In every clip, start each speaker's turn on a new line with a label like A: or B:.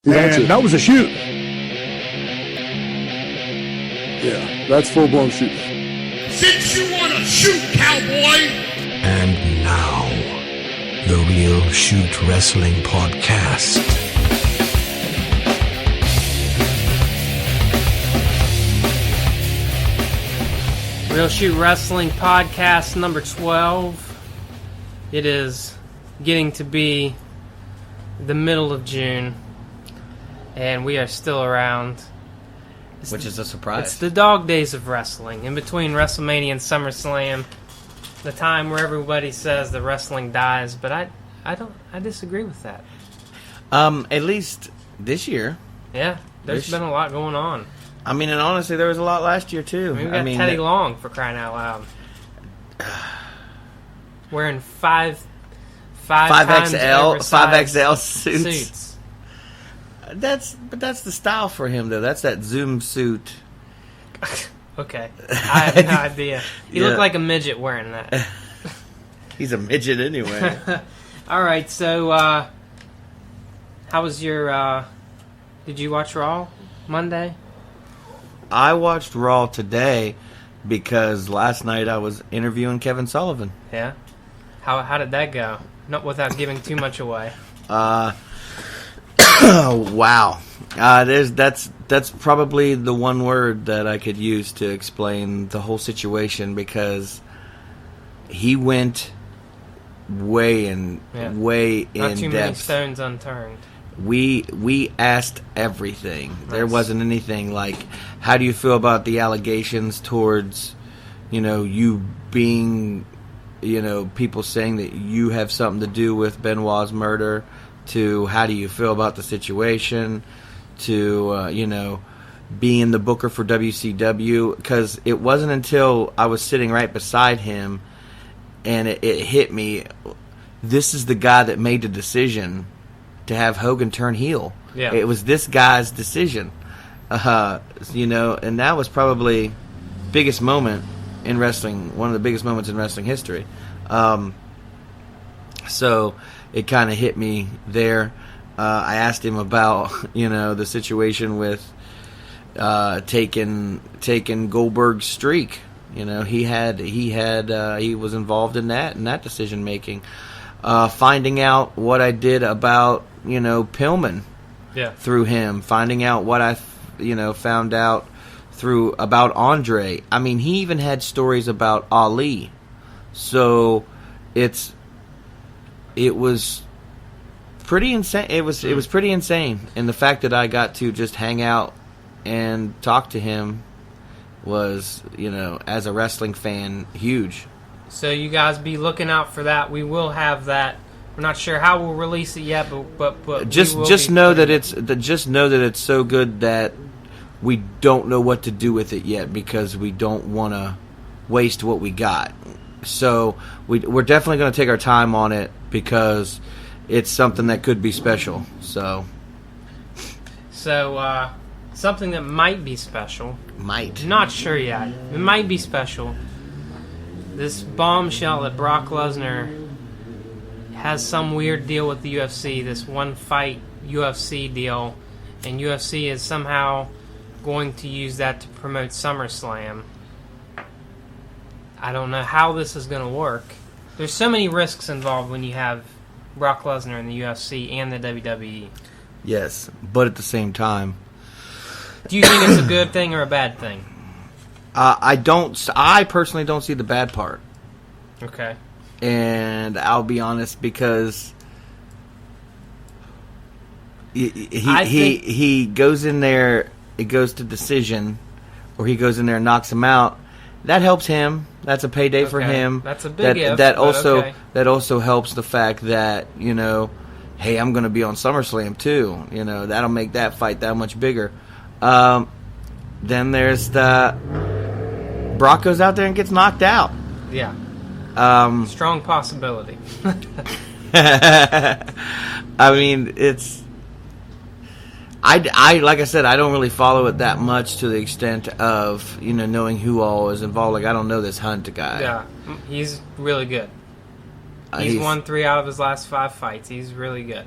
A: And that was a shoot. Yeah, that's full-blown shooting.
B: Since you want to shoot, cowboy!
C: And now, the Real Shoot Wrestling Podcast.
D: Real Shoot Wrestling Podcast number 12. It is getting to be the middle of June, and we are still around.
E: Which is a surprise.
D: It's the dog days of wrestling, in between WrestleMania and SummerSlam, the time where everybody says that wrestling dies, but I disagree with that.
E: At least this year.
D: Yeah, there's been a lot going on.
E: I mean, and honestly, there was a lot last year, too.
D: We got Teddy Long, for crying out loud. Wearing 5XL suits.
E: That's the style for him, though. That's that Zoom suit.
D: Okay. I have no idea. You look like a midget wearing that.
E: He's a midget anyway.
D: All right, so how was your... did you watch Raw Monday?
E: I watched Raw today because last night I was interviewing Kevin Sullivan.
D: Yeah? How did that go? Not without giving too much away.
E: Wow. That's probably the one word that I could use to explain the whole situation, because he went way in
D: Not too
E: depth.
D: many stones unturned.
E: We asked everything.
D: Nice.
E: There wasn't anything like, how do you feel about the allegations towards, you being, people saying that you have something to do with Benoit's murder, to how do you feel about the situation, to, being the booker for WCW, because it wasn't until I was sitting right beside him and it hit me, this is the guy that made the decision to have Hogan turn heel.
D: Yeah.
E: It was this guy's decision. And that was probably biggest moment in wrestling, one of the biggest moments in wrestling history. So it kind of hit me there. I asked him about, the situation with taking Goldberg's streak. He was involved in that decision making. Finding out what I did about, Pillman.
D: Yeah.
E: Through him, finding out what I, found out about Andre. I mean, he even had stories about Ali. So it was pretty insane. It was pretty insane, and the fact that I got to just hang out and talk to him was, as a wrestling fan, huge.
D: So you guys be looking out for that. We will have that. We're not sure how we'll release it yet, but
E: just know that it's so good that we don't know what to do with it yet, because we don't want to waste what we got. So we're definitely going to take our time on it, because it's something that could be special. So
D: something that might be special.
E: Might.
D: Not sure yet. It might be special. This bombshell that Brock Lesnar has some weird deal with the UFC, this one fight UFC deal, and UFC is somehow going to use that to promote SummerSlam. I don't know how this is going to work. There's so many risks involved when you have Brock Lesnar in the UFC and the WWE.
E: Yes, but at the same time,
D: do you think it's a good thing or a bad thing?
E: I personally don't see the bad part.
D: Okay.
E: And I'll be honest, because he goes in there, it goes to decision, or he goes in there and knocks him out. That helps him. That's a payday for him.
D: That's a big if,
E: that also helps the fact that, hey, I'm going to be on SummerSlam too. That'll make that fight that much bigger. Then there's the Brock goes out there and gets knocked out.
D: Yeah. Strong possibility.
E: I mean, it's... I like I said, I don't really follow it that much to the extent of, knowing who all is involved. Like, I don't know this Hunt guy.
D: Yeah, he's really good. He's won 3 out of his last 5 fights. He's really good.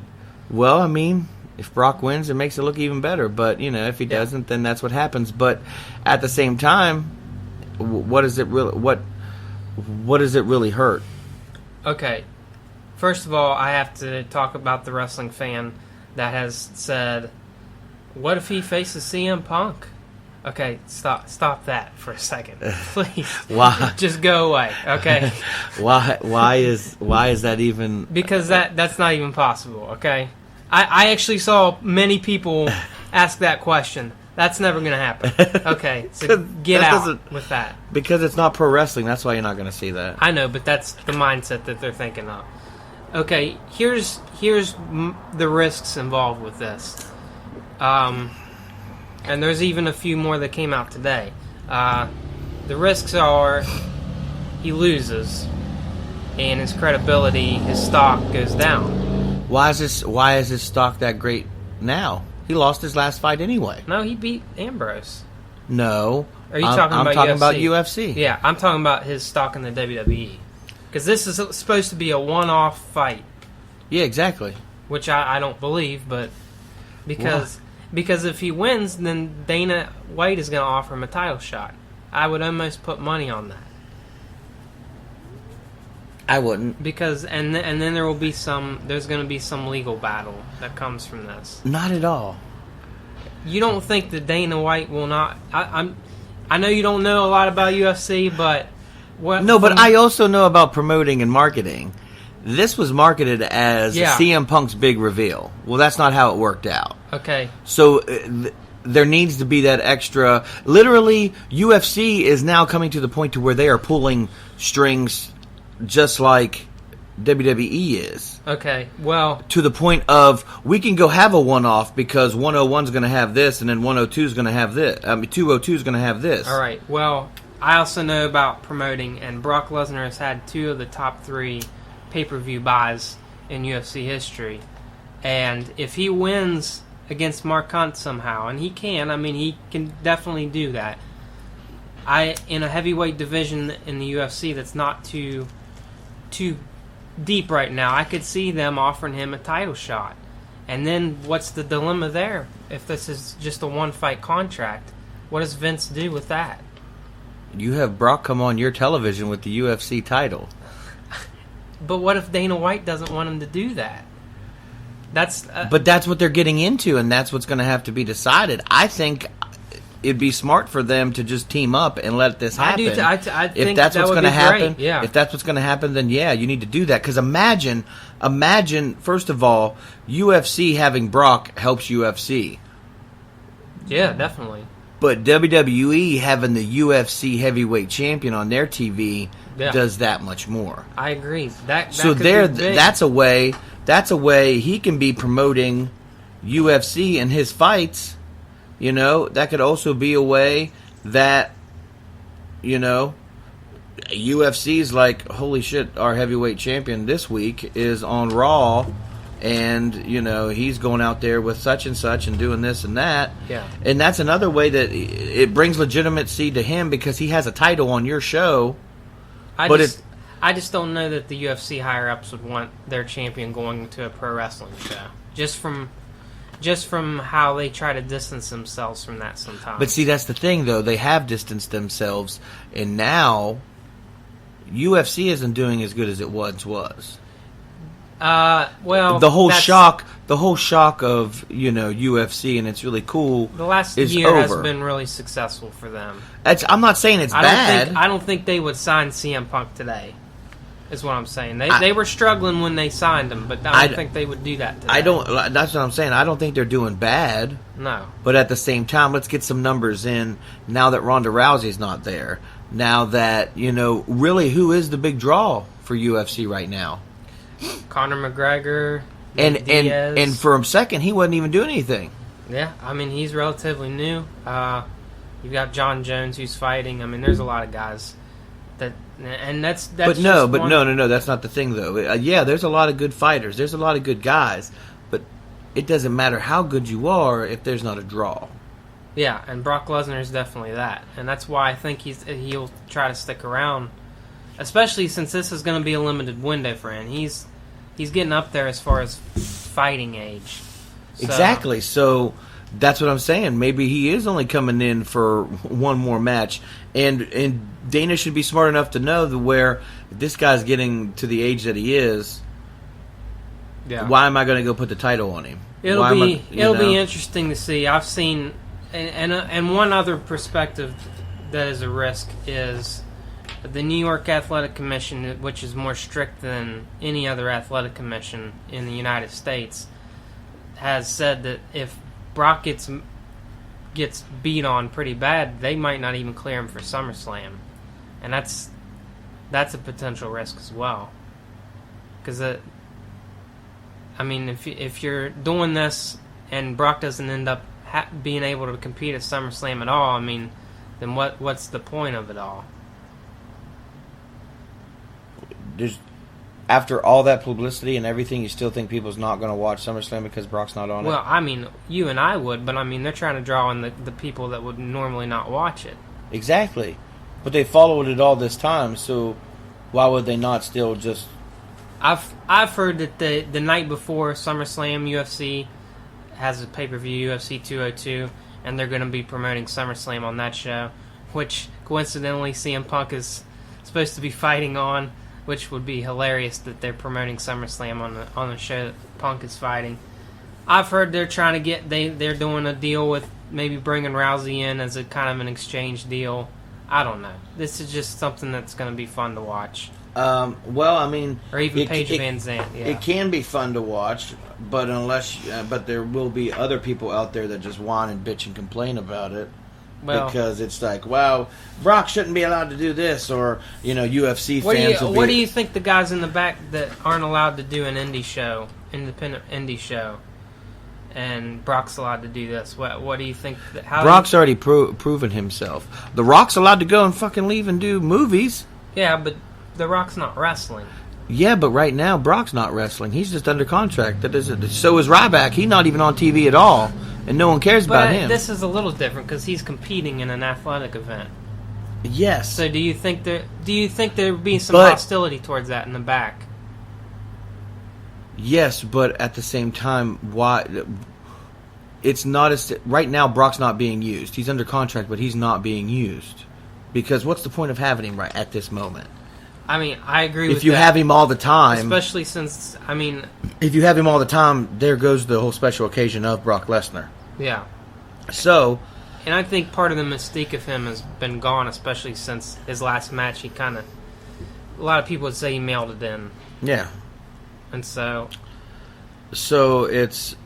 E: Well, I mean, If Brock wins, it makes it look even better. But, if he doesn't, then that's what happens. But at the same time, what does it really hurt?
D: Okay. First of all, I have to talk about the wrestling fan that has said, what if he faces CM Punk? Okay, stop that for a second, please.
E: Why?
D: Just go away, okay?
E: Why is that even?
D: Because that's not even possible, okay? I actually saw many people ask that question. That's never going to happen. Okay, so get out with that.
E: Because it's not pro wrestling, that's why you're not going to see that.
D: I know, but that's the mindset that they're thinking of. Okay, here's the risks involved with this. And there's even a few more that came out today. The risks are he loses, and his credibility, his stock goes down.
E: Why is his stock that great now? He lost his last fight anyway.
D: No, he beat Ambrose.
E: No.
D: Are you talking about UFC? I'm
E: talking about UFC.
D: Yeah, I'm talking about his stock in the WWE. Because this is supposed to be a one-off fight.
E: Yeah, exactly.
D: Which I don't believe, but because if he wins, then Dana White is going to offer him a title shot. I would almost put money on that.
E: I wouldn't.
D: Because and then there's going to be some legal battle that comes from this.
E: Not at all.
D: You don't think that Dana White will not? I know you don't know a lot about UFC, but
E: but I also know about promoting and marketing. This was marketed as CM Punk's big reveal. Well, that's not how it worked out.
D: Okay.
E: So there needs to be that extra. Literally, UFC is now coming to the point to where they are pulling strings, just like WWE is.
D: Okay, well,
E: to the point of we can go have a one-off because 101 is going to have this, and then 102 is going to have this. 202 is going to have this.
D: All right. Well, I also know about promoting, and Brock Lesnar has had 2 of the top 3 pay-per-view buys in UFC history. And if he wins against Mark Hunt somehow, and he can definitely do that. In a heavyweight division in the UFC that's not too deep right now, I could see them offering him a title shot. And then what's the dilemma there? If this is just a one-fight contract, what does Vince do with that?
E: You have Brock come on your television with the UFC title.
D: But what if Dana White doesn't want him to do that?
E: But that's what they're getting into, and that's what's going to have to be decided. I think it'd be smart for them to just team up and let this happen.
D: I think if that's what's going to
E: happen,
D: great. Yeah.
E: If that's what's going to happen, then you need to do that. Because imagine, first of all, UFC having Brock helps UFC.
D: Yeah, definitely.
E: But WWE having the UFC heavyweight champion on their TV does that much more.
D: I agree. That's
E: a way he can be promoting UFC and his fights. That could also be a way that, UFC's like, holy shit, our heavyweight champion this week is on Raw, and, he's going out there with such and such and doing this and that.
D: Yeah.
E: And that's another way that it brings legitimacy to him because he has a title on your show.
D: I just don't know that the UFC higher-ups would want their champion going to a pro wrestling show. Just from how they try to distance themselves from that sometimes.
E: But see, that's the thing, though. They have distanced themselves, and now UFC isn't doing as good as it once was.
D: Well,
E: the whole shock of UFC, and it's really cool.
D: The last year has been really successful for them.
E: I'm not saying it's bad.
D: I don't think they would sign CM Punk today. Is what I'm saying. They were struggling when they signed him, but I don't think they would do that today.
E: That's what I'm saying. I don't think they're doing bad.
D: No.
E: But at the same time, let's get some numbers in now that Ronda Rousey's not there. Now that, really who is the big draw for UFC right now?
D: Conor McGregor,
E: and
D: Diaz.
E: And for a second, he wasn't even doing anything.
D: Yeah, he's relatively new. You've got John Jones who's fighting. There's a lot of guys that. And that's
E: no, that's not the thing though. There's a lot of good fighters. There's a lot of good guys, but it doesn't matter how good you are if there's not a draw.
D: Yeah, and Brock Lesnar is definitely that, and that's why I think he'll try to stick around, especially since this is going to be a limited window for him. He's getting up there as far as fighting age,
E: Exactly. So that's what I'm saying. Maybe he is only coming in for one more match, and Dana should be smart enough to know that where this guy's getting to the age that he is.
D: Yeah.
E: Why am I going to go put the title on him?
D: It'll be interesting to see. I've seen, and one other perspective that is a risk is the New York Athletic Commission, which is more strict than any other athletic commission in the United States, has said that if Brock gets beat on pretty bad, they might not even clear him for SummerSlam, and that's a potential risk as well. Because if you're doing this and Brock doesn't end up being able to compete at SummerSlam at all, then what's the point of it all?
E: After all that publicity and everything, you still think people's not going to watch SummerSlam because Brock's not on it?
D: Well, you and I would, but they're trying to draw in the people that would normally not watch it.
E: Exactly. But they followed it all this time, so why would they not still just...
D: I've heard that the night before SummerSlam, UFC has a pay-per-view, UFC 202, and they're going to be promoting SummerSlam on that show, which coincidentally CM Punk is supposed to be fighting on, which would be hilarious that they're promoting SummerSlam on the show that Punk is fighting. I've heard they're trying to they're doing a deal with maybe bringing Rousey in as a kind of an exchange deal. I don't know. This is just something that's going to be fun to watch.
E: Or even
D: Paige Van Zandt. Yeah.
E: It can be fun to watch, but but there will be other people out there that just whine and bitch and complain about it. Well, because it's like, wow, Brock shouldn't be allowed to do this, or UFC fans.
D: What do you think the guys in the back that aren't allowed to do an independent indie show, and Brock's allowed to do this? What do you think?
E: Brock's already proven himself. The Rock's allowed to go and fucking leave and do movies.
D: Yeah, but The Rock's not wrestling.
E: Yeah, but right now Brock's not wrestling. He's just under contract. So is Ryback. He's not even on TV at all, and no one cares about him.
D: This is a little different because he's competing in an athletic event.
E: Yes.
D: So do you think there would be some hostility towards that in the back?
E: Yes, but at the same time, why? It's not as right now. Brock's not being used. He's under contract, but he's not being used because what's the point of having him right at this moment?
D: I agree with that.
E: If you have him all the time...
D: Especially since,
E: if you have him all the time, there goes the whole special occasion of Brock Lesnar.
D: Yeah.
E: So...
D: And I think part of the mystique of him has been gone, especially since his last match. He kind of... A lot of people would say he mailed it in.
E: Yeah.
D: And so...
E: So it's,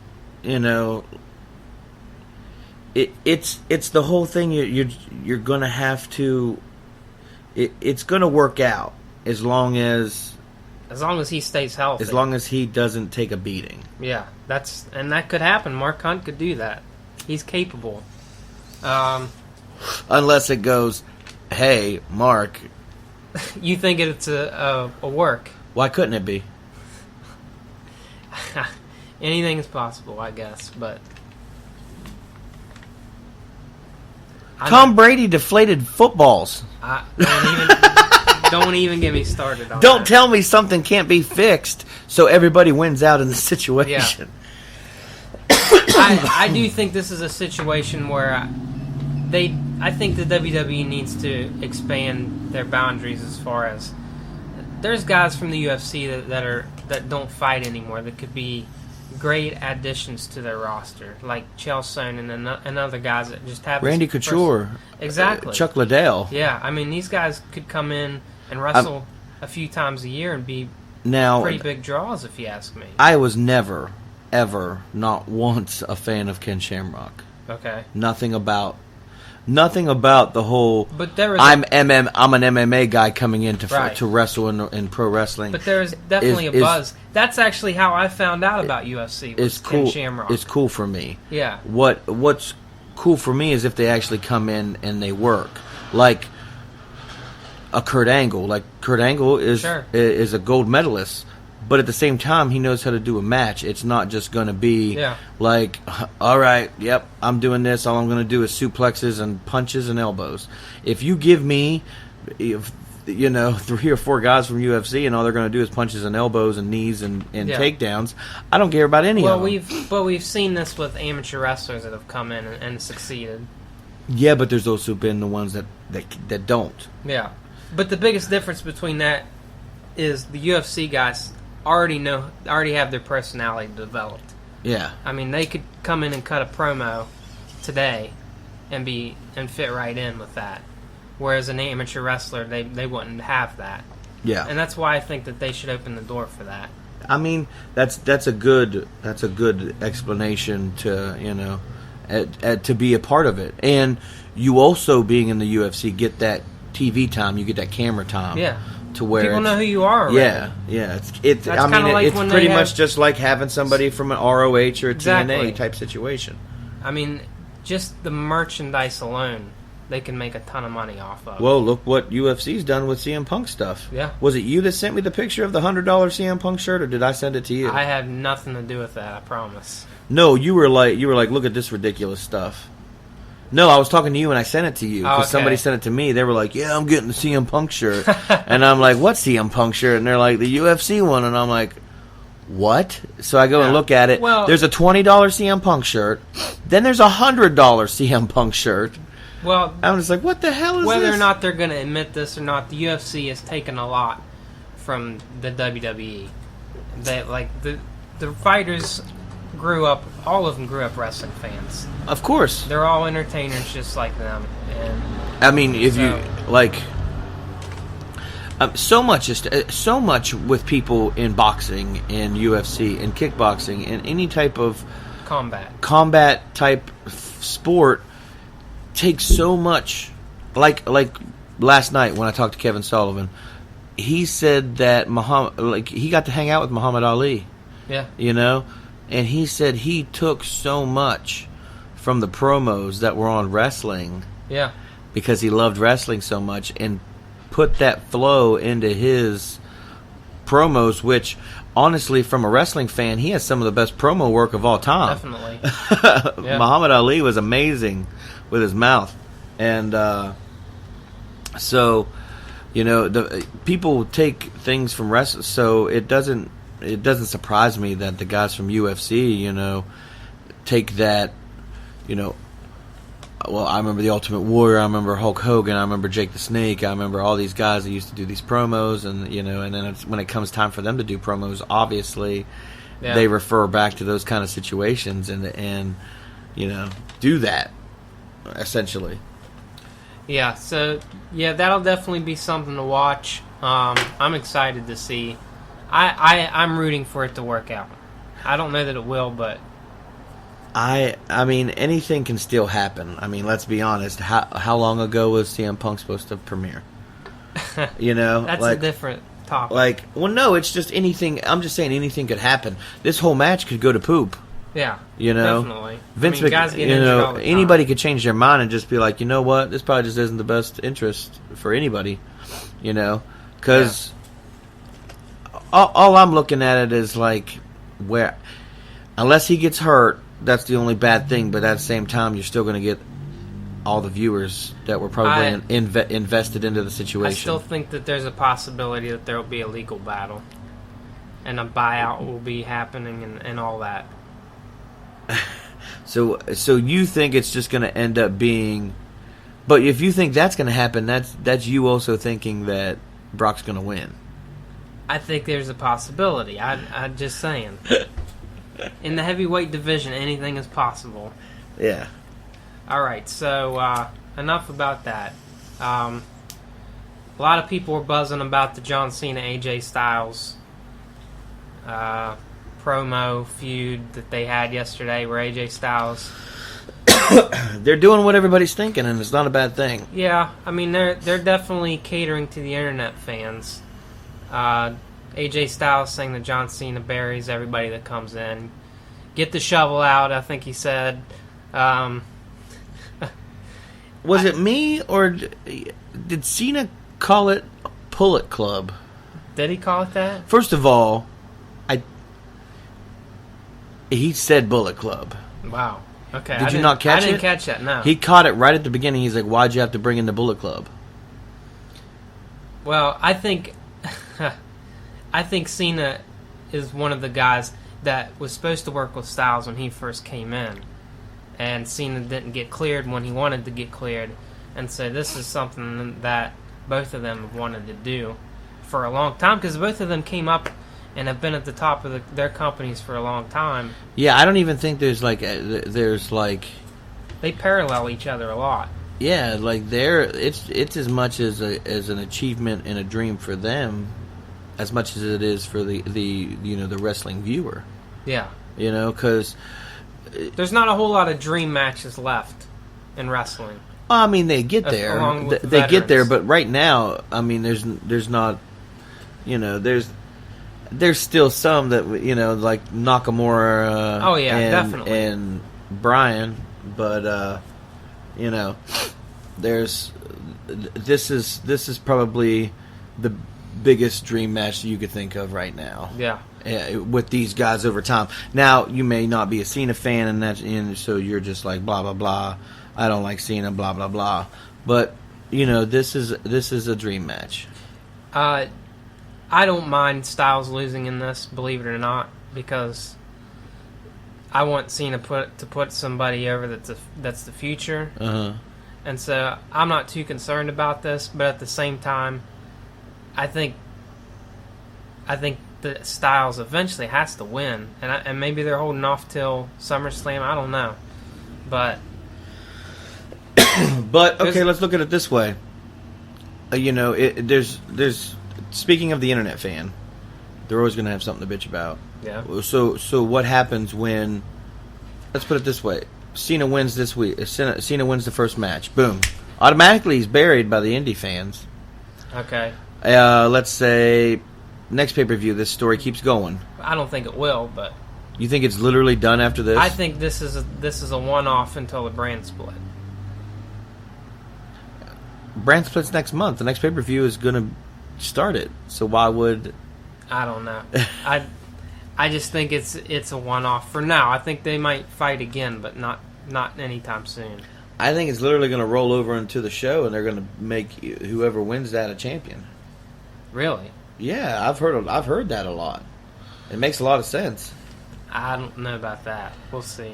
E: It's the whole thing you're going to have to... It's going to work out. As long as
D: he stays healthy.
E: As long as he doesn't take a beating.
D: Yeah, that could happen. Mark Hunt could do that. He's capable.
E: Unless it goes, hey, Mark.
D: You think it's a work?
E: Why couldn't it be?
D: Anything is possible, I guess, but...
E: Tom Brady deflated footballs.
D: Don't even get me started on
E: Don't
D: that.
E: tell me something can't be fixed so everybody wins out in the situation.
D: Yeah. I do think this is a situation where I think the WWE needs to expand their boundaries as far as there's guys from the UFC that don't fight anymore that could be great additions to their roster, like Chael Sonnen and other guys that just have
E: Randy Couture,
D: exactly,
E: Chuck Liddell.
D: Yeah, these guys could come in and wrestle a few times a year and be pretty big draws, if you ask me.
E: I was never, ever, not once a fan of Ken Shamrock.
D: Okay.
E: Nothing about the whole.
D: But there was
E: I'm an MMA guy coming in
D: right.
E: to wrestle in pro wrestling.
D: But there's definitely a buzz. That's actually how I found out about UFC. Was Ken Shamrock.
E: It's cool for me.
D: Yeah.
E: What's cool for me is if they actually come in and they work, like a Kurt Angle. Like Kurt Angle is a gold medalist. But at the same time, he knows how to do a match. It's not just going to be like, all right, yep, I'm doing this. All I'm going to do is suplexes and punches and elbows. If you give me 3 or 4 guys from UFC, and all they're going to do is punches and elbows and knees and
D: Yeah.
E: takedowns. I don't care about any of them.
D: we've seen this with amateur wrestlers that have come in and succeeded.
E: Yeah, but there's also been the ones that don't.
D: Yeah, but the biggest difference between that is the UFC guys already have their personality developed.
E: Yeah.
D: I mean, they could come in and cut a promo today and fit right in with that. Whereas an amateur wrestler, they wouldn't have that.
E: Yeah.
D: And that's why I think that they should open the door for that.
E: I mean, that's a good explanation to to be a part of it, and you also being in the UFC get that TV time, you get that camera time.
D: Yeah.
E: To where
D: people know who you are already.
E: Yeah. It's
D: That's kinda like
E: it's
D: when they
E: pretty
D: have-
E: much just like having somebody from an ROH or a
D: Exactly.
E: TNA type situation.
D: I mean, just the merchandise alone, they can make a ton of money off of.
E: Well, look what UFC's done with CM Punk stuff.
D: Yeah.
E: Was it you that sent me the picture of the $100 CM Punk shirt, or did I send it to you?
D: I had nothing to do with that, I promise.
E: No, you were like, look at this ridiculous stuff. No, I was talking to you and I sent it to you because somebody sent it to me. They were like, "Yeah, I'm getting the CM Punk shirt," and I'm like, "What CM Punk shirt?" And they're like, "The UFC one," and I'm like, "What?" So I go and look at it.
D: Well,
E: there's a $20 CM Punk shirt. Then there's a $100 CM Punk shirt.
D: Well,
E: I'm just like, what the hell is
D: whether
E: this?
D: or not they're going to admit this or not, the UFC has taken a lot from the WWE. They the fighters all of them grew up wrestling fans.
E: Of course.
D: They're all entertainers just like them. And
E: I mean, if you like, so much with people in boxing, in UFC, in kickboxing, in any type of combat type sport, takes so much. Like last night when I talked to Kevin Sullivan, he said that he got to hang out with Muhammad Ali.
D: Yeah.
E: And he said he took so much from the promos that were on wrestling.
D: Yeah.
E: Because he loved wrestling so much and put that flow into his promos, which, honestly, from a wrestling fan, he has some of the best promo work of all time.
D: Definitely.
E: Yeah. Muhammad Ali was amazing with his mouth. And so, the people take things from wrestling, so it doesn't surprise me that the guys from UFC, take that, well, I remember the Ultimate Warrior, I remember Hulk Hogan, I remember Jake the Snake, I remember all these guys that used to do these promos, and and then when it comes time for them to do promos, obviously they refer back to those kind of situations and do that essentially.
D: Yeah, so that'll definitely be something to watch. I'm excited to see. I'm rooting for it to work out. I don't know that it will, but
E: I mean, anything can still happen. I mean, let's be honest. How long ago was CM Punk supposed to premiere?
D: That's a different topic.
E: No, it's just anything. I'm just saying anything could happen. This whole match could go to poop.
D: Yeah,
E: definitely. Vince,
D: guys get injured all the time.
E: Anybody could change their mind and just be like, you know what, this probably just isn't the best interest for anybody. Because all I'm looking at it is like where, unless he gets hurt, that's the only bad thing. But at the same time, you're still going to get all the viewers that were probably invested into the situation.
D: I still think that there's a possibility that there will be a legal battle, and a buyout will be happening, and all that.
E: So you think it's just going to end up being? But if you think that's going to happen, that's you also thinking that Brock's going to win.
D: I think there's a possibility. I'm just saying. In the heavyweight division, anything is possible.
E: Yeah.
D: All right, so enough about that. A lot of people were buzzing about the John Cena AJ Styles promo feud that they had yesterday, where AJ Styles.
E: They're doing what everybody's thinking, and it's not a bad thing.
D: Yeah, I mean they're definitely catering to the internet fans. AJ Styles saying that John Cena buries everybody that comes in. Get the shovel out, I think he said.
E: Was it me, or did Cena call it a Bullet Club?
D: Did he call it that?
E: First of all, he said Bullet Club.
D: Wow. Okay.
E: Did you not catch it?
D: I didn't catch that, no.
E: He caught it right at the beginning. He's like, why'd you have to bring in the Bullet Club?
D: Well, I think Cena is one of the guys that was supposed to work with Styles when he first came in, and Cena didn't get cleared when he wanted to get cleared, and so this is something that both of them have wanted to do for a long time, because both of them came up and have been at the top of their companies for a long time.
E: Yeah, I don't even think there's like
D: They parallel each other a lot.
E: yeah, like it's as much as an achievement and a dream for them, as much as it is for the the wrestling viewer.
D: Yeah.
E: Because
D: there's not a whole lot of dream matches left in wrestling.
E: I mean, they get there.
D: Along with
E: They get there,
D: veterans.
E: but right now, I mean, there's not, there's still some that like Nakamura.
D: Oh, yeah,
E: and,
D: definitely.
E: and Bryan, but there's this is probably the biggest dream match you could think of right now.
D: Yeah.
E: With these guys over time. Now, you may not be a Cena fan, and so you're just like blah blah blah. I don't like Cena, blah blah blah. But this is a dream match.
D: I don't mind Styles losing in this, believe it or not, because I want Cena to put somebody over that's the future.
E: Uh-huh.
D: And so I'm not too concerned about this, but at the same time, I think that Styles eventually has to win, and maybe they're holding off till SummerSlam. I don't know, but
E: okay, let's look at it this way. There's speaking of the internet fan, they're always going to have something to bitch about.
D: yeah,
E: So what happens when? Let's put it this way: Cena wins this week. Cena wins the first match. Boom! Automatically, he's buried by the indie fans.
D: okay.
E: Let's say next pay-per-view, this story keeps going.
D: I don't think it will, but
E: You think it's literally done after this?
D: I think this is a one-off until the brand split.
E: Brand splits next month. The next pay-per-view is going to start it. So why would...
D: I don't know. I just think it's a one-off for now. I think they might fight again, but not anytime soon.
E: I think it's literally going to roll over into the show, and they're going to make whoever wins that a champion.
D: Really?
E: Yeah, I've heard that a lot. It makes a lot of sense.
D: I don't know about that. We'll see.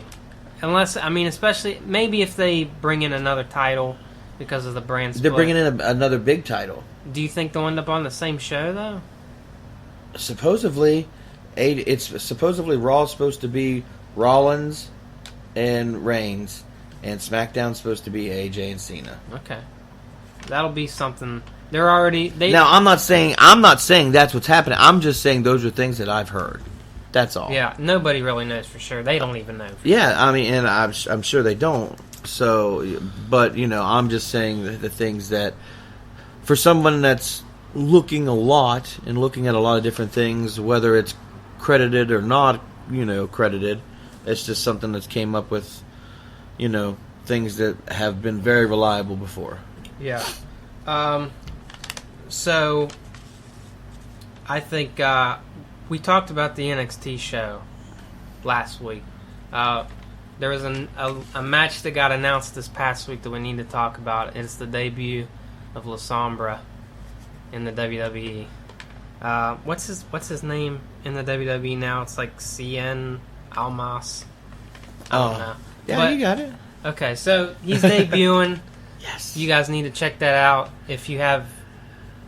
D: Especially maybe if they bring in another title because of the brand split.
E: They're bringing in another big title.
D: Do you think they'll end up on the same show though?
E: Supposedly, it's supposedly Raw's supposed to be Rollins and Reigns, and SmackDown's supposed to be AJ and Cena.
D: Okay, that'll be something. They're already.
E: Now, I'm not saying that's what's happening. I'm just saying those are things that I've heard. That's all.
D: Yeah, nobody really knows for sure. They don't even know.
E: Yeah, I mean, and I'm sure they don't. So, but I'm just saying the things that for someone that's looking a lot and looking at a lot of different things, whether it's credited or not, credited, it's just something that's came up with, things that have been very reliable before.
D: Yeah. So, I think we talked about the NXT show last week. There was a match that got announced this past week that we need to talk about. It's the debut of La Sombra in the WWE. What's his name in the WWE now? It's like Cien Almas. I don't know.
E: Yeah,
D: But-
E: you got it.
D: Okay, so he's debuting.
E: Yes.
D: You guys need to check that out if you have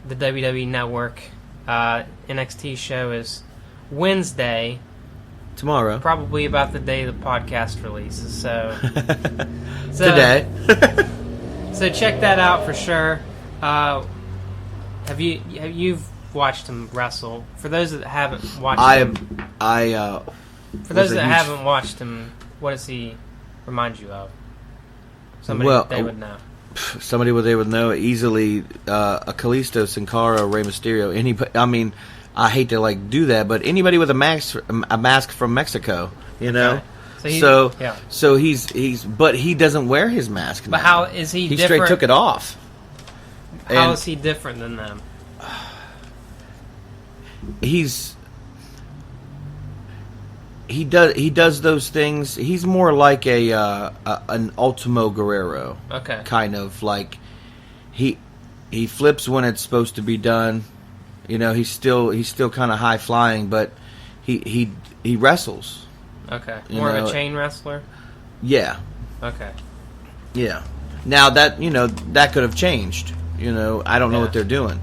D: the WWE Network. NXT show is Wednesday,
E: Tomorrow.
D: probably about the day the podcast releases. So
E: Today.
D: So check that out for sure. You've watched him wrestle? For those that haven't watched him, for those that haven't watched him, what does he remind you of? Somebody that they would know.
E: Somebody they would know easily. A Kalisto, Sin Cara, Rey Mysterio. Anybody? I mean, I hate to do that, but anybody with a mask from Mexico,
D: Okay.
E: So he's but he doesn't wear his mask now.
D: But how is he?
E: He
D: different?
E: straight took it off.
D: How is he different than them?
E: He does those things. He's more like an Ultimo Guerrero.
D: Okay.
E: Kind of like He flips when it's supposed to be done. You know, he's still kind of high flying, but he wrestles.
D: Okay.
E: You
D: More
E: know,
D: of a chain wrestler?
E: Yeah.
D: Okay.
E: Yeah. Now that, you know, that could have changed. You know, I don't know what they're doing.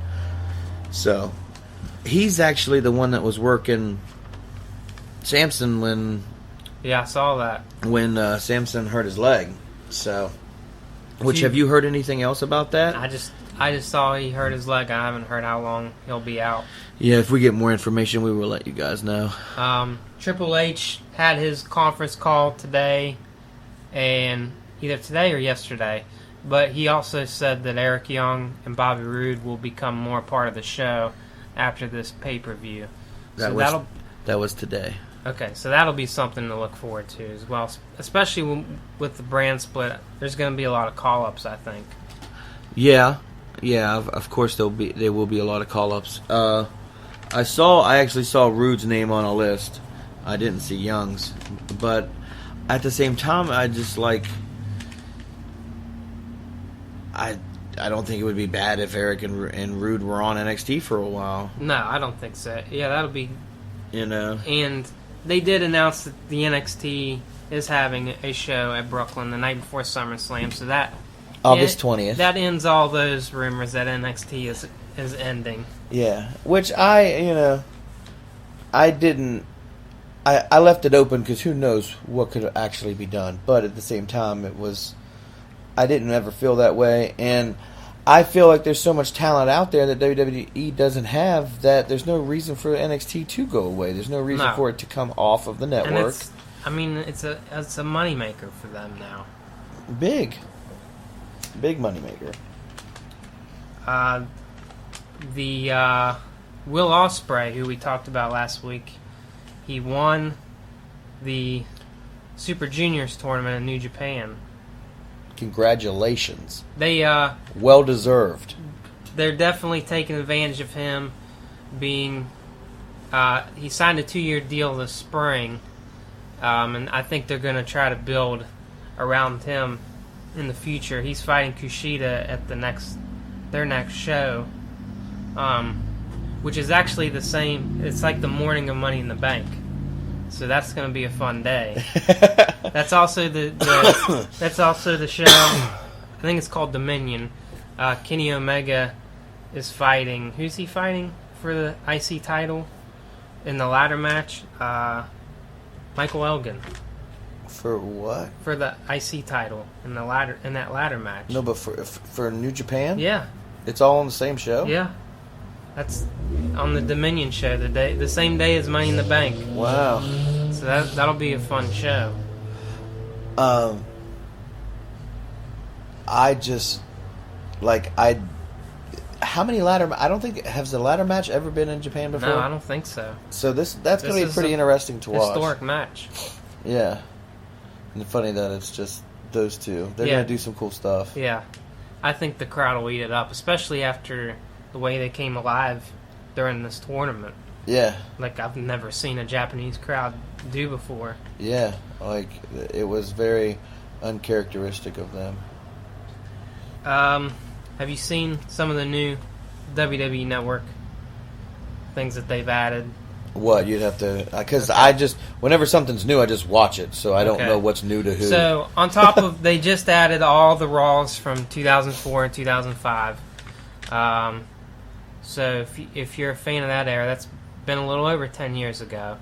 E: So, he's actually the one that was working Samson when...
D: Yeah, I saw that.
E: When Samson hurt his leg. So, have you heard anything else about that?
D: I just saw he hurt his leg. I haven't heard how long he'll be out.
E: Yeah, if we get more information, we will let you guys know.
D: Triple H had his conference call today, and either today or yesterday. But he also said that Eric Young and Bobby Roode will become more part of the show after this pay-per-view.
E: That was today.
D: Okay, so that'll be something to look forward to as well, especially with the brand split. There's going to be a lot of call-ups, I think.
E: Yeah. Of course there will be a lot of call-ups. I actually saw Roode's name on a list. I didn't see Young's, but at the same time, I just like. I don't think it would be bad if Eric and Roode were on NXT for a while.
D: No, I don't think so. Yeah, that'll be.
E: You know.
D: And they did announce that the NXT is having a show at Brooklyn the night before SummerSlam, so that
E: August 20th.
D: That ends all those rumors that NXT is ending.
E: Yeah, which I left it open because who knows what could actually be done. But at the same time, I didn't ever feel that way, and I feel like there's so much talent out there that WWE doesn't have that there's no reason for NXT to go away. There's no reason for it to come off of the network.
D: It's a moneymaker for them now.
E: Big moneymaker.
D: The Will Ospreay, who we talked about last week, he won the Super Juniors tournament in New Japan.
E: Congratulations.
D: They
E: well deserved.
D: They're definitely taking advantage of him being he signed a 2-year deal this spring, and I think they're going to try to build around him in the future. He's fighting Kushida at their next show, which is actually the same. It's like the morning of Money in the Bank. So that's going to be a fun day. That's also that's also the show. I think it's called Dominion. Kenny Omega is fighting. Who's he fighting for the IC title in the ladder match? Michael Elgin.
E: For what?
D: For the IC title in that ladder match.
E: No, but for New Japan.
D: Yeah.
E: It's all on the same show.
D: Yeah. That's on the Dominion show, the same day as Money in the Bank.
E: Wow.
D: So that'll be a fun show.
E: How many ladder? I don't think has the ladder match ever been in Japan before.
D: No, I don't think so.
E: So that's going to be pretty interesting to watch.
D: Historic match.
E: Yeah. And funny that it's just those two. They're going to do some cool stuff.
D: Yeah. I think the crowd will eat it up, especially after the way they came alive during this tournament.
E: Yeah.
D: Like I've never seen a Japanese crowd do before.
E: Yeah. Like it was very uncharacteristic of them.
D: Have you seen some of the new WWE Network things that they've added?
E: What, you'd have to... Because whenever something's new, I just watch it, so I don't know what's new to who.
D: So, on top of... They just added all the Raws from 2004 and 2005. So, if you're a fan of that era, that's been a little over 10 years ago.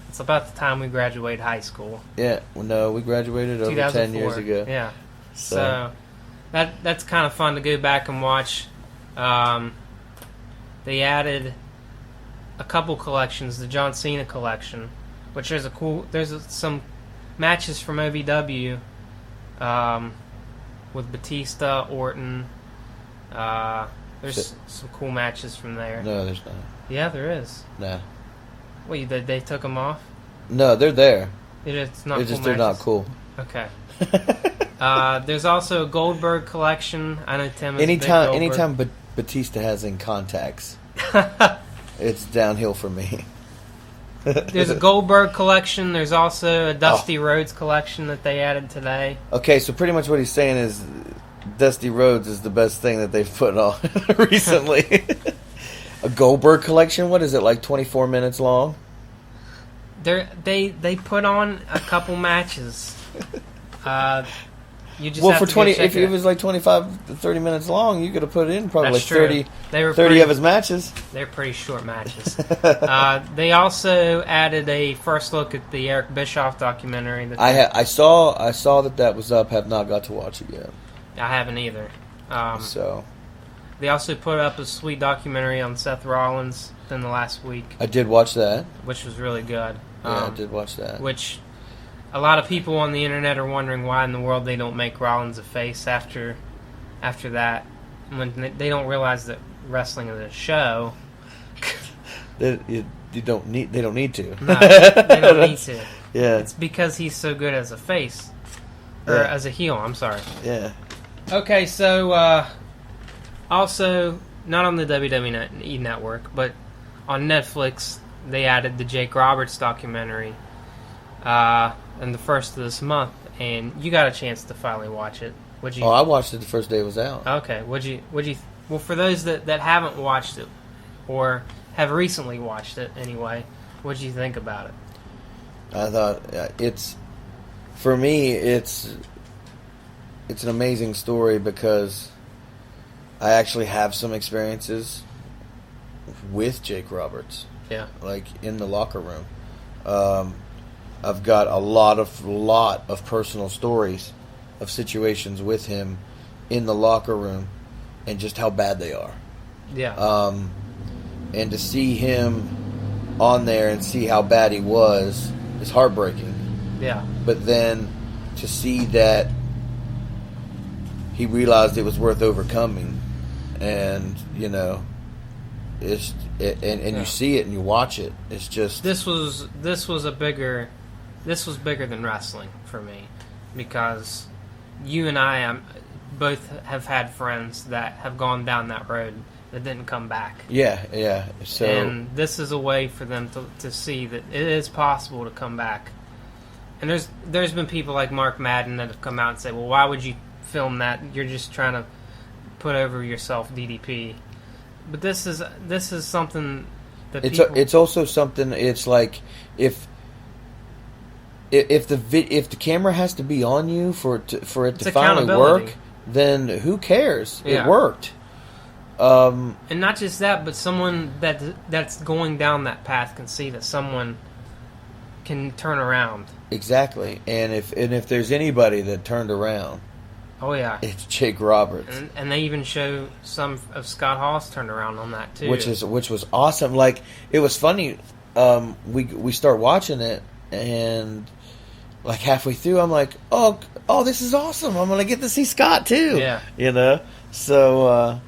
D: It's about the time we graduated high school.
E: Yeah, no, we graduated over 10 years ago.
D: Yeah. So that's kind of fun to go back and watch. They added a couple collections, the John Cena collection, which there's some matches from OVW with Batista, Orton. There's some cool matches from there.
E: No, there's not.
D: Yeah, there is.
E: Nah.
D: Wait, they took them off?
E: No, they're there.
D: It's not.
E: It's
D: cool
E: just they're not cool.
D: Okay. There's also a Goldberg collection. I know Tim is
E: anytime Batista has in contacts, it's downhill for me.
D: There's a Goldberg collection. There's also a Dusty Rhodes collection that they added today.
E: Okay, so pretty much what he's saying is Dusty Rhodes is the best thing that they've put on recently. A Goldberg collection. What is it, like 24 minutes long?
D: They put on a couple matches. You just
E: Well,
D: have
E: for
D: to
E: 20,
D: go check
E: if it was like 25 to 30 minutes long, you could have put in probably
D: That's
E: like 30,
D: true. They were
E: 30
D: pretty-
E: of his matches.
D: They're pretty short matches. They also added a first look at the Eric Bischoff documentary. That
E: I saw that was up. Have not got to watch it yet.
D: I haven't either.
E: So
D: They also put up a sweet documentary on Seth Rollins within the last week,
E: I did watch that.
D: which was really good.
E: Yeah, I did watch that.
D: Which a lot of people on the internet are wondering why in the world they don't make Rollins a face after that, when they don't realize that wrestling is a show.
E: You don't need. They don't need to.
D: No, they don't need to.
E: Yeah.
D: It's because he's so good as a face. Or
E: Yeah.
D: as a heel, I'm sorry.
E: Yeah.
D: Okay, so also, not on the WWE Network, but on Netflix, they added the Jake Roberts documentary in the first of this month, and you got a chance to finally watch it. Would you?
E: Oh, I watched it the first day it was out.
D: Okay, would you? Well, for those that haven't watched it, or have recently watched it anyway, what did you think about it?
E: I thought for me, it's an amazing story because I actually have some experiences with Jake Roberts,
D: Yeah.
E: like in the locker room. I've got a lot of personal stories of situations with him in the locker room and just how bad they are.
D: Yeah.
E: And to see him on there and see how bad he was is heartbreaking.
D: Yeah.
E: But then to see that he realized it was worth overcoming, and you you see it and you watch it. It's just
D: This was bigger than wrestling for me, because you and I both have had friends that have gone down that road that didn't come back.
E: yeah. So
D: And this is a way for them to see that it is possible to come back. And there's been people like Mark Madden that have come out and say, well, why would you film that? You're just trying to put over yourself, DDP. But this is something that
E: it's also something. It's like if the camera has to be on you for it to finally
D: accountability.
E: work, then who cares?
D: Yeah.
E: It worked.
D: And not just that, but someone that's going down that path can see that someone can turn around.
E: Exactly. And if there's anybody that turned around,
D: Oh yeah,
E: it's Jake Roberts.
D: and they even show some of Scott Hall's turned around on that too,
E: which was awesome. Like, it was funny. We start watching it, and like halfway through, I'm like, oh, this is awesome. I'm gonna get to see Scott too.
D: Yeah.
E: So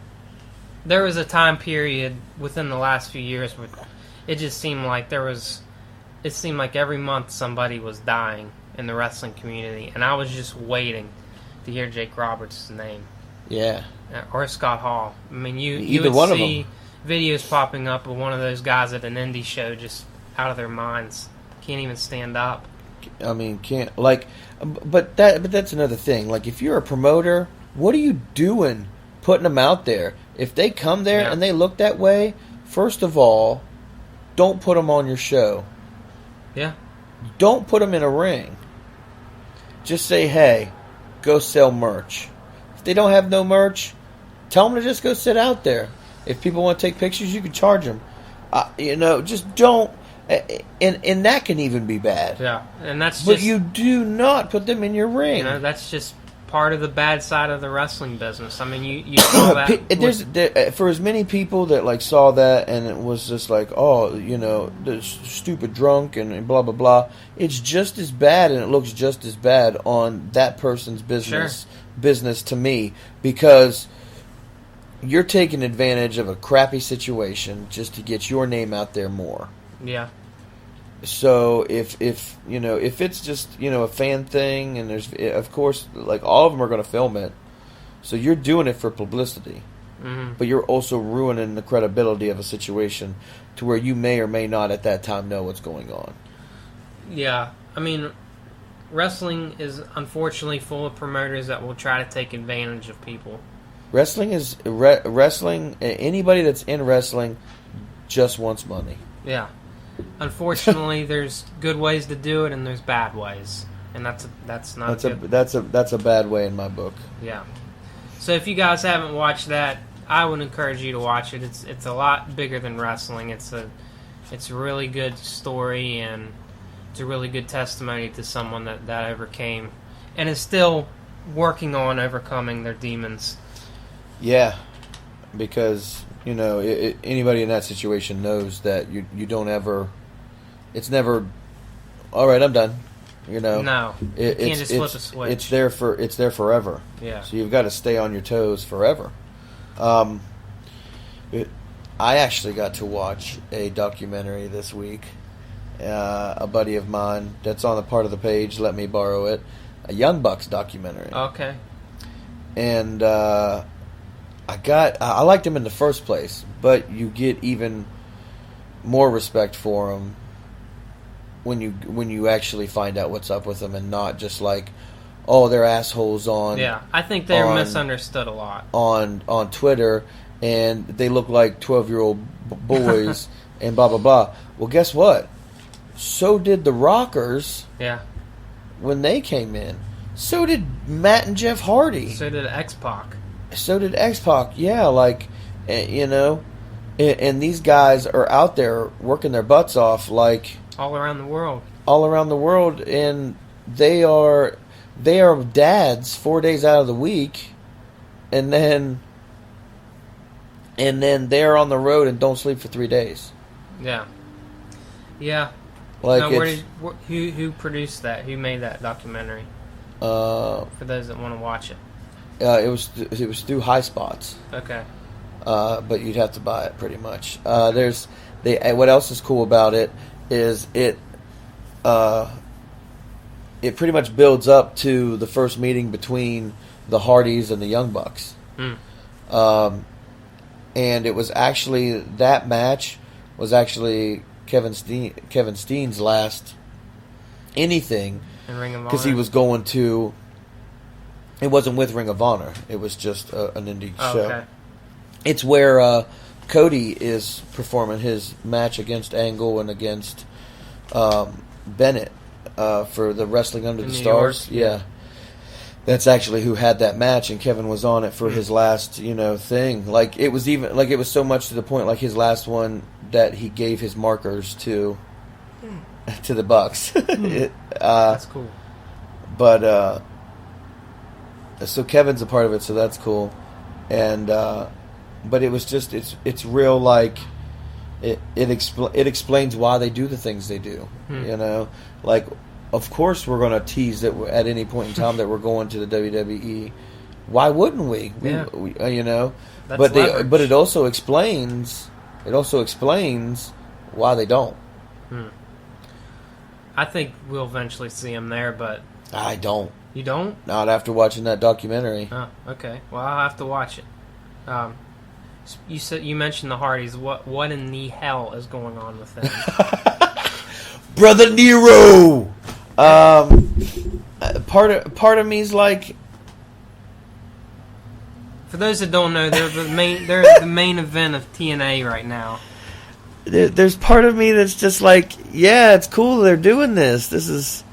D: there was a time period within the last few years where it just seemed like it seemed like every month somebody was dying in the wrestling community, and I was just waiting to hear Jake Roberts' name.
E: yeah,
D: Or Scott Hall. I mean, you
E: Either
D: would
E: one of
D: see videos popping up of one of those guys at an indie show just out of their minds, can't even stand up.
E: I mean, can't like, but that's another thing. Like, if you're a promoter, what are you doing putting them out there? If they come there
D: Yeah.
E: and they look that way, first of all, don't put them on your show.
D: Yeah,
E: Don't put them in a ring. Just say, hey, go sell merch. If they don't have no merch, tell them to just go sit out there. If people want to take pictures, you can charge them. Just don't. And that can even be bad.
D: yeah, and that's
E: But
D: just
E: you do not put them in your ring.
D: that's just part of the bad side of the wrestling business. I mean, you saw that.
E: For as many people that like saw that and it was just like, oh, the stupid drunk and blah blah blah. It's just as bad, and it looks just as bad on that person's business to me, because you're taking advantage of a crappy situation just to get your name out there more.
D: Yeah.
E: So if it's just a fan thing, and there's, of course, like, all of them are going to film it, so you're doing it for publicity, but you're also ruining the credibility of a situation to where you may or may not at that time know what's going on.
D: Yeah, I mean, wrestling is unfortunately full of promoters that will try to take advantage of people.
E: Wrestling is wrestling. Anybody that's in wrestling just wants money.
D: Yeah. Unfortunately, there's good ways to do it and there's bad ways, and that's not good.
E: That's a bad way in my book.
D: Yeah. So if you guys haven't watched that, I would encourage you to watch it. It's a lot bigger than wrestling. It's a really good story, and it's a really good testimony to someone that overcame and is still working on overcoming their demons.
E: Yeah, because anybody in that situation knows that you don't ever. It's never. All right, I'm done.
D: No, you can't just flip a switch.
E: It's there forever.
D: Yeah.
E: So you've got to stay on your toes forever. I actually got to watch a documentary this week. A buddy of mine that's on the part of the page let me borrow it. A Young Bucks documentary.
D: Okay.
E: And I liked him in the first place, but you get even more respect for him when you actually find out what's up with them, and not just like, oh, they're assholes on.
D: Yeah, I think they're misunderstood a lot
E: on Twitter, and they look like 12-year-old boys and blah blah blah. Well, guess what? So did the Rockers.
D: Yeah.
E: When they came in, so did Matt and Jeff Hardy.
D: So did X-Pac.
E: Yeah, and these guys are out there working their butts off, like
D: all around the world,
E: and they are dads 4 days out of the week, and then they're on the road and don't sleep for 3 days.
D: Yeah.
E: Like,
D: who produced that? Who made that documentary? For those that want to watch it.
E: It was through High Spots.
D: Okay.
E: But you'd have to buy it pretty much. What else is cool about it is it pretty much builds up to the first meeting between the Hardys and the Young Bucks. And it was actually, that match was actually Kevin Steen's last anything,
D: in Ring of Honor,
E: because he was going to. It wasn't with Ring of Honor. It was just an indie show.
D: Okay.
E: It's where Cody is performing his match against Angle and against Bennett for the Wrestling Under the Stars.
D: York.
E: Yeah. That's actually who had that match, and Kevin was on it for his last, thing. Like, it was so much to the point, like his last one, that he gave his markers to the Bucks.
D: That's cool.
E: But so Kevin's a part of it, so that's cool. And but it was just it's real, like it explains why they do the things they do. Like, of course we're going to tease that at any point in time that we're going to the WWE. Why wouldn't we?
D: Yeah. That's
E: But
D: leverage.
E: but it also explains why they don't.
D: I think we'll eventually see him there, but
E: I don't.
D: you don't?
E: Not after watching that documentary.
D: Oh, okay. Well, I'll have to watch it. You mentioned the Hardys. What in the hell is going on with them?
E: Brother Nero. Part of me's like,
D: For those that don't know, they're the main event of TNA right now.
E: there's part of me that's just like, yeah, it's cool they're doing this. This is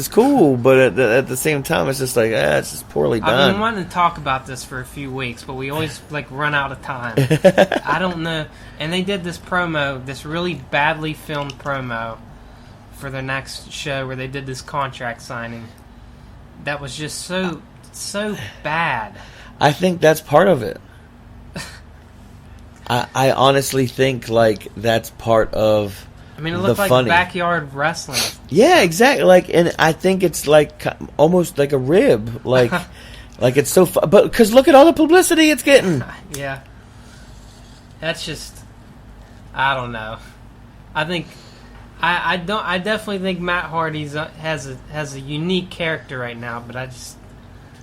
E: cool, but at the same time, it's just like, it's just poorly done.
D: I've been wanting to talk about this for a few weeks, but we always run out of time. I don't know. And they did this promo, this really badly filmed promo for their next show where they did this contract signing. That was just so bad.
E: I think that's part of it. I honestly think that's part of.
D: I mean, it looked like
E: funny.
D: backyard wrestling.
E: Yeah, exactly. And I think it's almost like a rib, like it's so. But because look at all the publicity it's getting.
D: Yeah, that's just. I don't know. I think. I don't. I definitely think Matt Hardy's has a unique character right now, but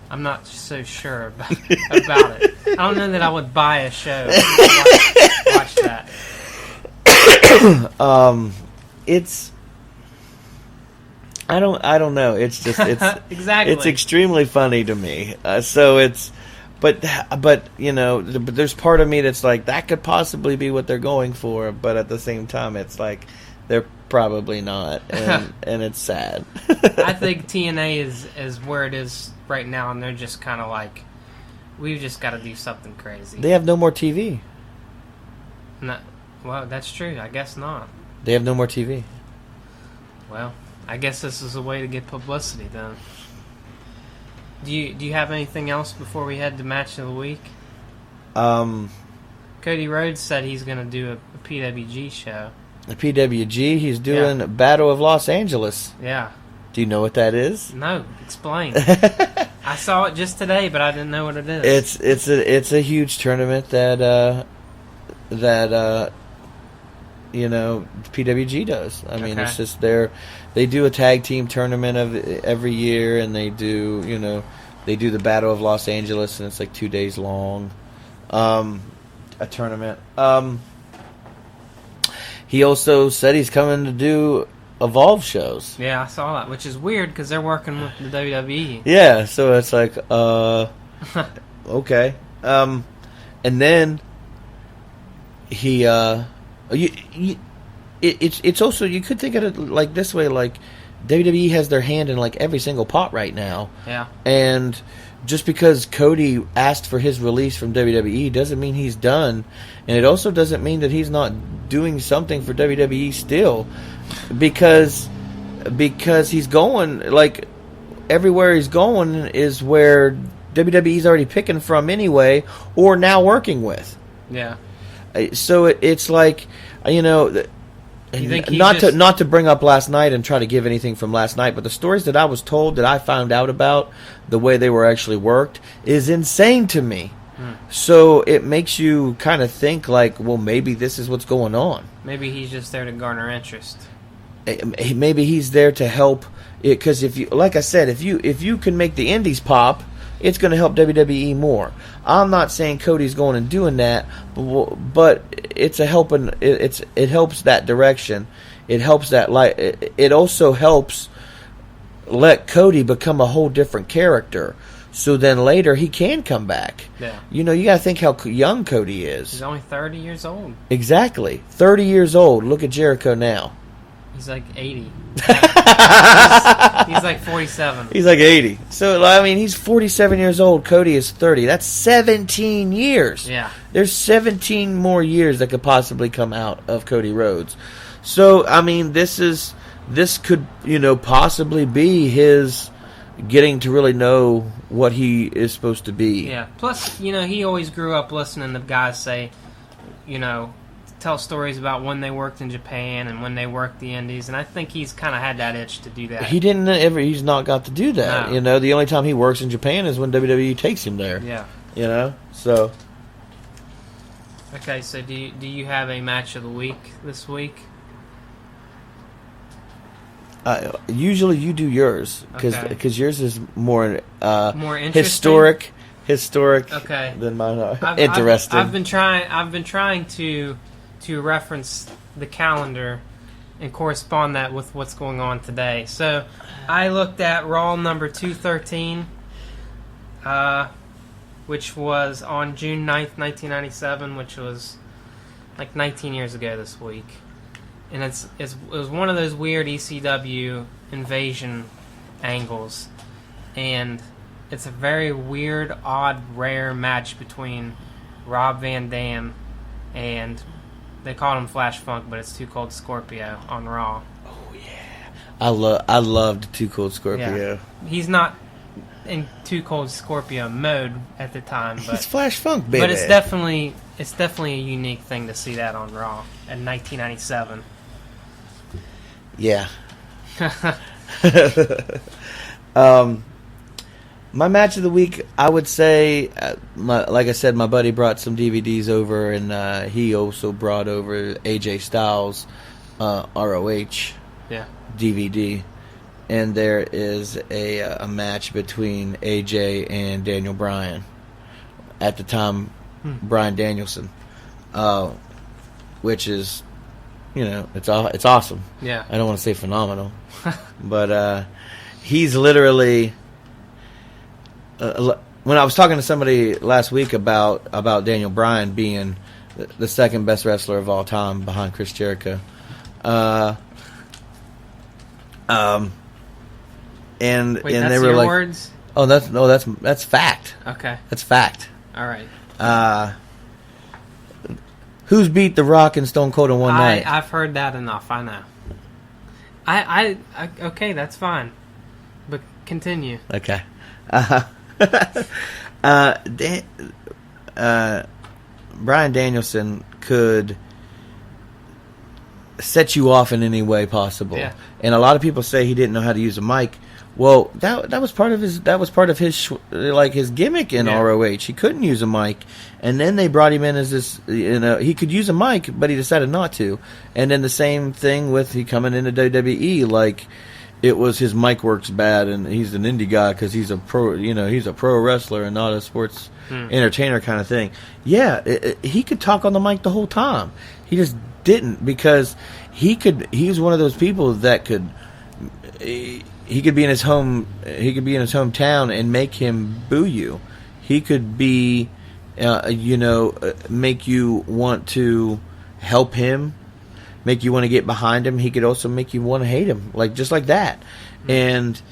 D: I'm not so sure about it. I don't know that I would buy a show. Watch that.
E: I don't know. It's just
D: Exactly.
E: It's extremely funny to me. So it's, but but there's part of me that's like that could possibly be what they're going for, but at the same time, it's like they're probably not, and it's sad.
D: I think TNA is where it is right now, and they're just kind of like, we've just got to do something crazy.
E: They have no more TV.
D: No, well, that's true. I guess not.
E: They have no more TV.
D: Well, I guess this is a way to get publicity then. Do you have anything else before we head to match of the week? Cody Rhodes said he's going to do a PWG show.
E: The PWG, he's doing Battle of Los Angeles.
D: Yeah.
E: Do you know what that is?
D: No, explain. I saw it just today, but I didn't know what it is.
E: It's a huge tournament that PWG does. I mean, it's just they do a tag team tournament of every year, and they do the Battle of Los Angeles, and it's like 2 days long. A tournament. He also said he's coming to do Evolve shows.
D: Yeah, I saw that, which is weird because they're working with the WWE.
E: Yeah, so it's like, okay. And then he, it's also, you could think of it like this way, like WWE has their hand in like every single pot right now.
D: Yeah.
E: And just because Cody asked for his release from WWE doesn't mean he's done, and it also doesn't mean that he's not doing something for WWE still, because he's going, like, everywhere he's going is where WWE's already picking from anyway, or now working with.
D: Yeah.
E: So it's like,
D: You think
E: not to bring up last night and try to give anything from last night, but the stories that I was told, that I found out about, the way they were actually worked, is insane to me. So it makes you kind of think like, well, maybe this is what's going on.
D: Maybe he's just there to garner interest.
E: Maybe he's there to help it, because if you, like I said, if you can make the indies pop, it's going to help WWE more. I'm not saying Cody's going and doing that, but it's a helping. It helps that direction. It helps that it also helps let Cody become a whole different character. So then later he can come back.
D: Yeah.
E: You got to think how young Cody is.
D: He's only 30 years old.
E: Exactly. 30 years old. Look at Jericho now.
D: He's like 80. He's like 47.
E: He's like 80. So, I mean, he's 47 years old. Cody is 30. That's 17 years.
D: Yeah.
E: There's 17 more years that could possibly come out of Cody Rhodes. So, I mean, this could, possibly be his getting to really know what he is supposed to be.
D: Yeah. Plus, he always grew up listening to guys say, tell stories about when they worked in Japan and when they worked the indies, and I think he's kind of had that itch to do that.
E: He's not got to do that.
D: No.
E: The only time he works in Japan is when WWE takes him there.
D: Yeah.
E: So.
D: Okay, so do you have a match of the week this week?
E: Usually you do yours, because yours is more
D: interesting?
E: historic
D: okay.
E: than mine are. Interesting.
D: I've been trying to reference the calendar and correspond that with what's going on today. So I looked at Raw number 213, which was on June 9th, 1997, which was like 19 years ago this week. And it was one of those weird ECW invasion angles. And it's a very weird, odd, rare match between Rob Van Dam and, they called him Flash Funk, but it's Too Cold Scorpio on Raw.
E: Oh yeah, I loved Too Cold Scorpio.
D: Yeah. He's not in Too Cold Scorpio mode at the time, but
E: it's Flash Funk, baby.
D: But it's definitely a unique thing to see that on Raw in 1997.
E: Yeah. My match of the week, I would say, like I said, my buddy brought some DVDs over, and he also brought over AJ Styles' ROH DVD. And there is a match between AJ and Daniel Bryan. At the time, Bryan Danielson, which is it's awesome.
D: Yeah.
E: I don't want to say phenomenal, but he's literally. When I was talking to somebody last week about Daniel Bryan being the second best wrestler of all time behind Chris Jericho, and
D: Wait,
E: and
D: that's
E: they were
D: your
E: like,
D: words?
E: "Oh, that's fact.
D: Okay.
E: That's fact."
D: All right.
E: Who's beat The Rock and Stone Cold in one night?
D: I've heard that enough. I know. I okay, that's fine. But continue.
E: Okay. Bryan Danielson could set you off in any way possible.
D: Yeah.
E: And a lot of people say he didn't know how to use a mic. Well, that was part of his his gimmick in ROH. He couldn't use a mic, and then they brought him in as this. He could use a mic, but he decided not to. And then the same thing with he coming into WWE. Like, it was his mic works bad, and he's an indie guy because he's a pro. He's a pro wrestler and not a sports entertainer kind of thing. Yeah, he could talk on the mic the whole time. He just didn't because he was one of those people that could. He could be in his home. He could be in his hometown and make him boo you. He could be, make you want to help him, make you want to get behind him. He could also make you want to hate him, just like that. And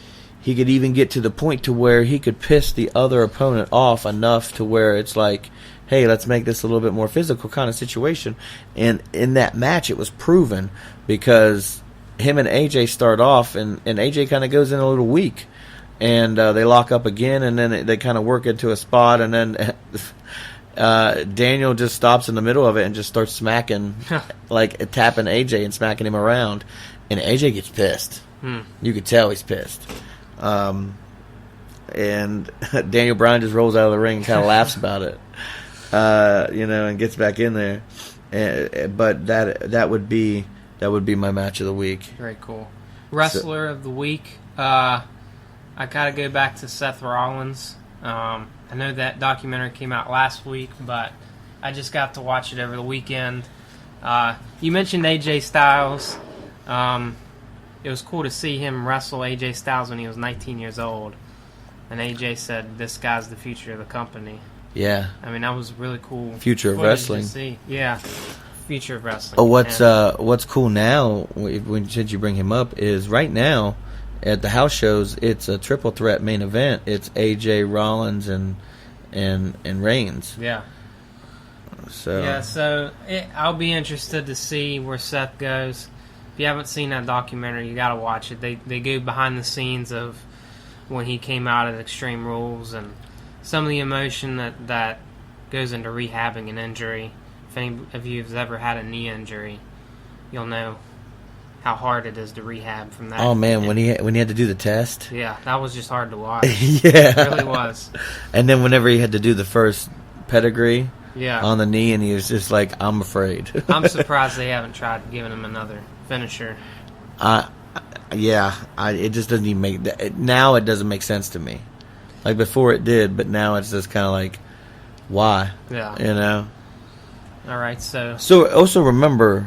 E: he could even get to the point to where he could piss the other opponent off enough to where it's like, hey, let's make this a little bit more physical kind of situation. And in that match, it was proven because him and AJ start off, and AJ kind of goes in a little weak, and they lock up again, and then they kind of work into a spot, and then Daniel just stops in the middle of it and just starts smacking, tapping AJ and smacking him around, and AJ gets pissed. You could tell he's pissed. And Daniel Bryan just rolls out of the ring and kind of laughs about it, and gets back in there. But that would be my match of the week.
D: Very cool. Wrestler of the week. I gotta go back to Seth Rollins. I know that documentary came out last week, but I just got to watch it over the weekend. You mentioned AJ Styles. It was cool to see him wrestle AJ Styles when he was 19 years old. And AJ said, "This guy's the future of the company."
E: Yeah.
D: I mean, that was really cool.
E: Future of wrestling.
D: To see. Yeah. Future of wrestling.
E: Oh, what's cool now, since you bring him up, is right now at the house shows, it's a triple threat main event. It's AJ, Rollins, and Reigns.
D: Yeah. So I'll be interested to see where Seth goes. If you haven't seen that documentary, you gotta watch it. They go behind the scenes of when he came out at Extreme Rules and some of the emotion that goes into rehabbing an injury. If any of you have ever had a knee injury, you'll know how hard it is to rehab from that.
E: Oh man, when he had to do the test.
D: Yeah, that was just hard to watch.
E: Yeah,
D: it really was.
E: And then whenever he had to do the first pedigree, on the knee, and he was just like, "I'm afraid."
D: I'm surprised they haven't tried giving him another finisher.
E: It just doesn't even make now. It doesn't make sense to me. Like before, it did, but now it's just kind of like, why?
D: Yeah. All right, so
E: also remember,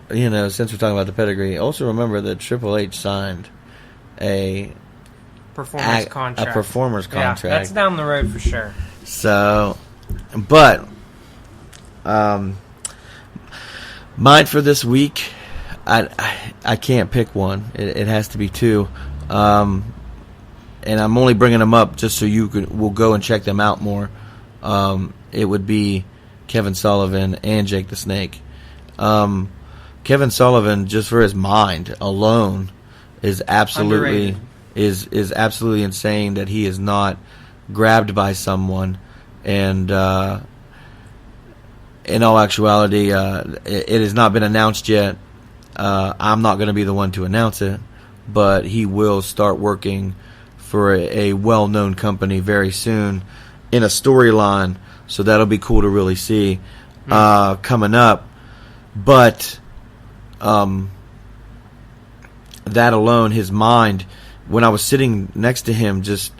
E: since we're talking about the pedigree, also remember that Triple H signed a
D: performance contract.
E: A performer's contract.
D: Yeah, that's down the road for sure.
E: So, but mine for this week, I can't pick one. It has to be two. And I'm only bringing them up just so we'll go and check them out more. It would be Kevin Sullivan and Jake the Snake. Kevin Sullivan, just for his mind alone, is absolutely is absolutely insane that he is not grabbed by someone. And in all actuality, it has not been announced yet. I'm not going to be the one to announce it, but he will start working for a well-known company very soon in a storyline. So that'll be cool to really see coming up. But that alone, his mind, when I was sitting next to him, just,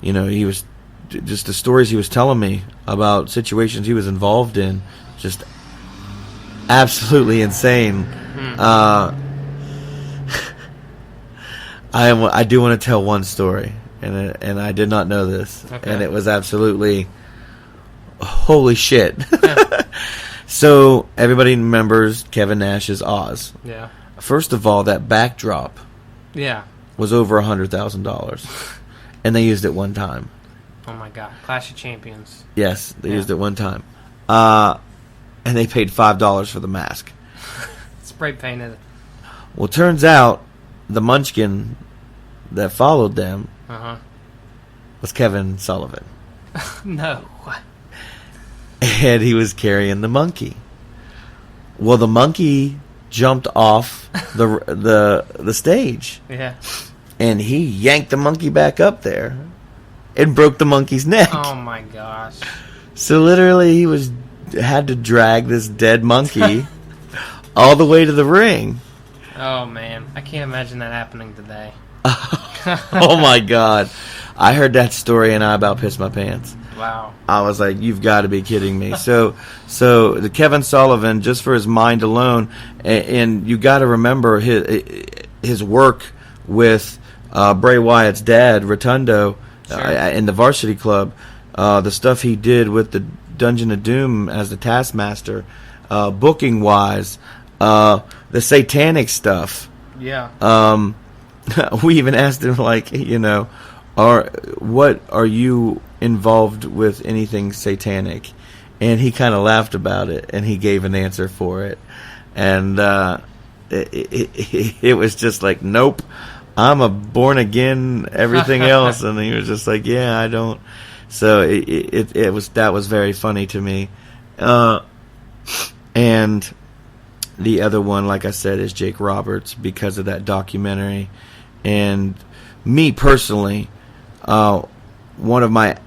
E: he was just the stories he was telling me about situations he was involved in, just absolutely insane. I do want to tell one story, and I did not know this, and it was absolutely holy shit. So everybody remembers Kevin Nash's Oz.
D: Yeah.
E: First of all, that backdrop was over $100,000, and they used it one time.
D: Oh my God, Clash of Champions.
E: Yes, they used it one time, and they paid $5 for the mask.
D: Spray painted.
E: Well, turns out the Munchkin that followed them was Kevin Sullivan.
D: No.
E: And he was carrying the monkey. Well, the monkey jumped off the stage.
D: Yeah.
E: And he yanked the monkey back up there and broke the monkey's neck.
D: Oh my gosh.
E: So literally he had to drag this dead monkey all the way to the ring.
D: Oh man, I can't imagine that happening today.
E: Oh my God. I heard that story and I about pissed my pants.
D: Wow.
E: I was like, you've got to be kidding me. So the Kevin Sullivan, just for his mind alone, and you got to remember his work with Bray Wyatt's dad, Rotundo, in the Varsity Club, the stuff he did with the Dungeon of Doom as the Taskmaster, booking wise, the satanic stuff.
D: Yeah.
E: We even asked him, like, what are you involved with anything satanic? And he kind of laughed about it, and he gave an answer for it. And it was just like, nope, I'm a born again everything else. And he was just like, yeah, I don't. So that was very funny to me. And the other one, like I said, is Jake Roberts because of that documentary. And me personally, one of my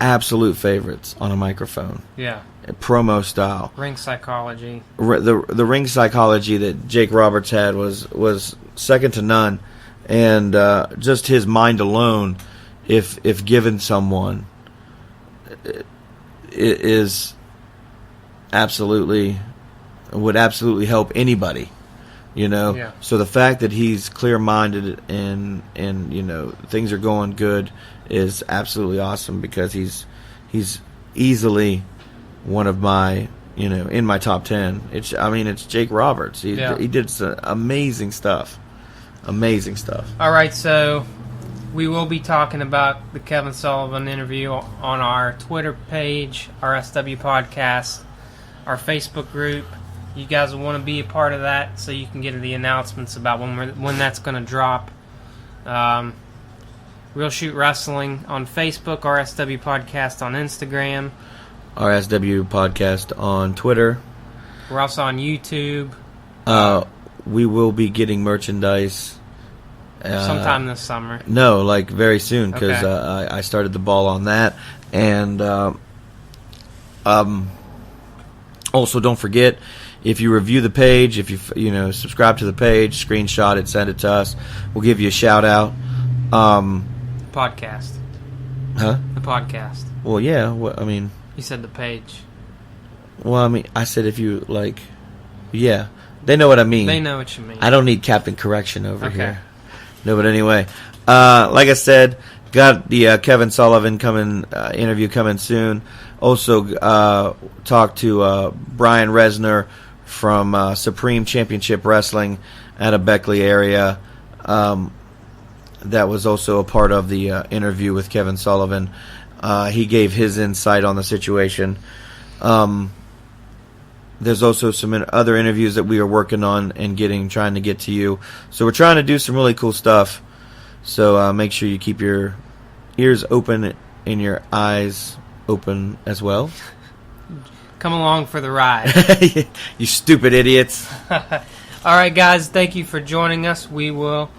E: absolute favorites on a microphone.
D: Yeah.
E: Promo style.
D: Ring psychology.
E: The ring psychology that Jake Roberts had was second to none. And just his mind alone, if given someone, it is would absolutely help anybody.
D: Yeah.
E: So the fact that he's clear-minded and things are going good is absolutely awesome because he's easily one of my in my top 10. It's Jake Roberts. He did some amazing stuff. Amazing stuff.
D: All right, so we will be talking about the Kevin Sullivan interview on our Twitter page, our SW Podcast, our Facebook group. You guys will want to be a part of that so you can get the announcements about when that's going to drop. Real Shoot Wrestling on Facebook, RSW Podcast on Instagram.
E: RSW Podcast on Twitter.
D: We're also on YouTube.
E: We will be getting merchandise.
D: Sometime this summer.
E: No, like very soon because
D: Okay.
E: I started the ball on that. And also don't forget, if you review the page, if you subscribe to the page, screenshot it, send it to us, we'll give you a shout out.
D: Podcast.
E: Huh?
D: The podcast.
E: Well, yeah.
D: You said the page.
E: Well, I said if you yeah, they know what I mean.
D: They know what you mean.
E: I don't need Captain Correction over here. No, but anyway, like I said, got the Kevin Sullivan interview coming soon. Also, talked to Brian Resner from Supreme Championship Wrestling out of Beckley area. That was also a part of the interview with Kevin Sullivan. He gave his insight on the situation. There's also some other interviews that we are working on and trying to get to you. So we're trying to do some really cool stuff. So make sure you keep your ears open and your eyes open as well.
D: Come along for the ride.
E: You stupid idiots.
D: All right, guys. Thank you for joining us. We will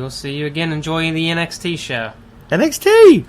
D: see you again. Enjoy the NXT show.
E: NXT!